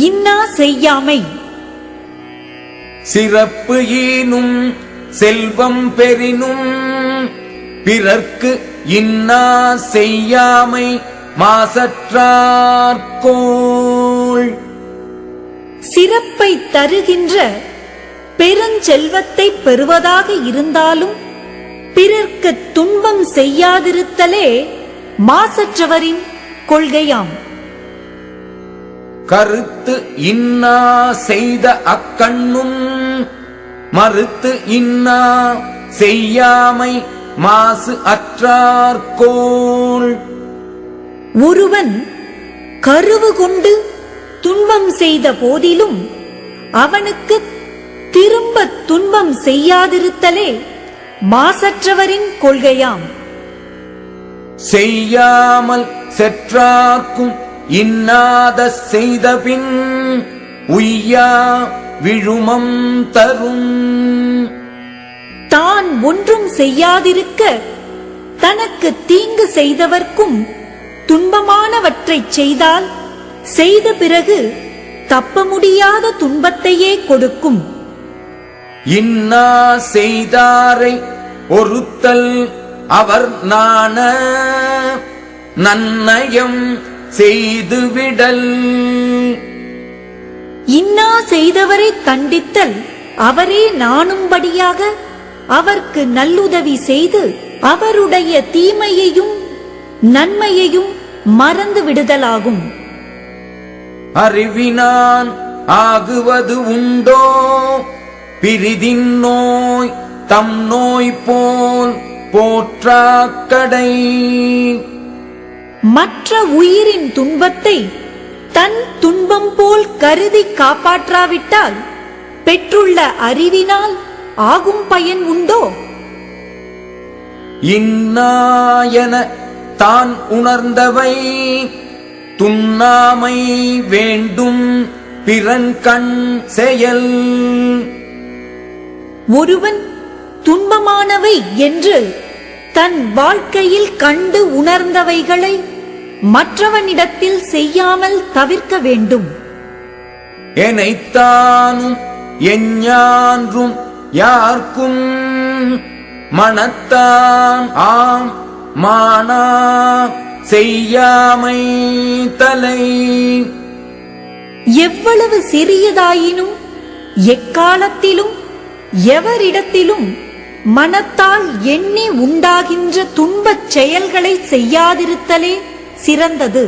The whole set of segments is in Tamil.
இன்னா செய்யாமை. சிறப்பு ஈனும் செல்வம் பெறினும் பிறர்க்கு இன்னா செய்யாமை மாசற்றார்கோள். சிறப்பை தருகின்ற பெருஞ்செல்வத்தை பெறுவதாக இருந்தாலும் பிறர்க்கு துன்பம் செய்யாதிருத்தலே மாசற்றவரின் கொள்கையாம். கருத்து இன்னா செய்த அக்கண்ணும் மறுத்து இன்னா செய்யாமை மாசு அற்றார்கோள். ஒருவன் கருவு கொண்டு துன்பம் செய்த போதிலும் அவனுக்கு திரும்ப துன்பம் செய்யாதிருத்தலே மாசற்றவரின் கொள்கையாம். செய்யாமல் செற்றார்க்கும் இன்னாத செய்தபின் உய்யா விழுமம் தரும். தான் ஒன்றும் செய்யாதிருக்க தனக்கு தீங்கு செய்தவர்க்கும் துன்பமானவற்றைச் செய்தால் செய்த பிறகு தப்ப முடியாத துன்பத்தையே கொடுக்கும். இன்னா செய்தாரை ஒருத்தல் அவர் நாண நன்னயம் செய்துவிடல். இன்னா செய்தவரை கண்டித்தல் அவரே நாணும்படியாக அவர்க்கு நல்லுதவி செய்து அவருடைய தீமையையும் நன்மையையும் மறந்து விடுதலாகும். அறிவினான் ஆகுவது உண்டோ பிரிதின் நோய் தம் நோய் போல் போற்றாக்கடை. மற்ற உயிரின் துன்பத்தை தன் துன்பம் போல் கருதி காப்பாற்றாவிட்டால் பெற்றுள்ள அறிவினால் ஆகும் பயன் உண்டோ? இன்னாயன தான் உணர்ந்தவை துண்ணாமை வேண்டும் பிறன் கண் செயல். ஒருவன் துன்பமானவை என்று தன் வாழ்க்கையில் கண்டு உணர்ந்தவைகளை மற்றவனிடத்தில் செய்யாமல் தவிர்க்க வேண்டும். எனைத்தானும் எஞ்ஞான்றும் யார்க்கும் மனத்தான் ஆம் மானா செய்யாமை தலை. எவ்வளவு சிறியதாயினும் எக்காலத்திலும் எவரிடத்திலும் மனத்தால் எண்ணி உண்டாகின்ற துன்பச் செயல்களை செய்யாதிருத்தலே சிறந்தது.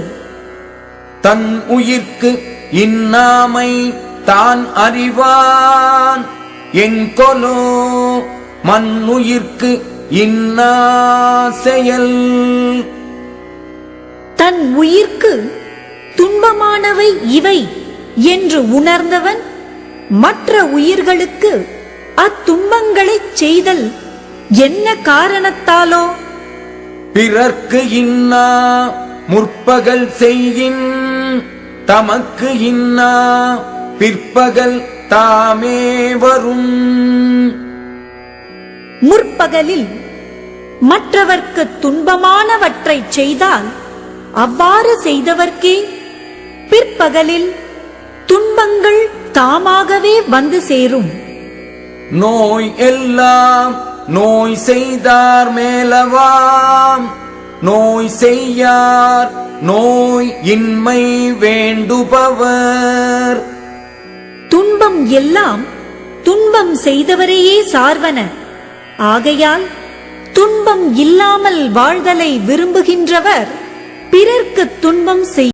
தன் உயிர்க்கு இன்னாமை தான் அறிவான் என்கொலோ மண்ணுயிர்க்கு இன்னா செயல். தன் உயிர்க்கு துன்பமானவை இவை என்று உணர்ந்தவன் மற்ற உயிர்களுக்கு அத்துன்பங்களைச் செய்தல் என்ன காரணத்தாலோ? பிறர்க்கு இன்னா முற்பகல் செய்யின் தமக்கு இன்னா பிற்பகல் தாமே வரும். முற்பகலில் மற்றவர்க்கு துன்பமானவற்றைச் செய்தால் அவ்வாறு செய்தவர்க்கே பிற்பகலில் துன்பங்கள் தாமாகவே வந்து சேரும். நோய் எல்லாம் நோய் செய்தார் மேலவாம் நோய் செய்யார் நோய் இன்மை வேண்டுபவர். துன்பம் எல்லாம் துன்பம் செய்தவரையே சார்வன. ஆகையால் துன்பம் இல்லாமல் வாழ்தலை விரும்புகின்றவர் பிறர்க்கு துன்பம் செய்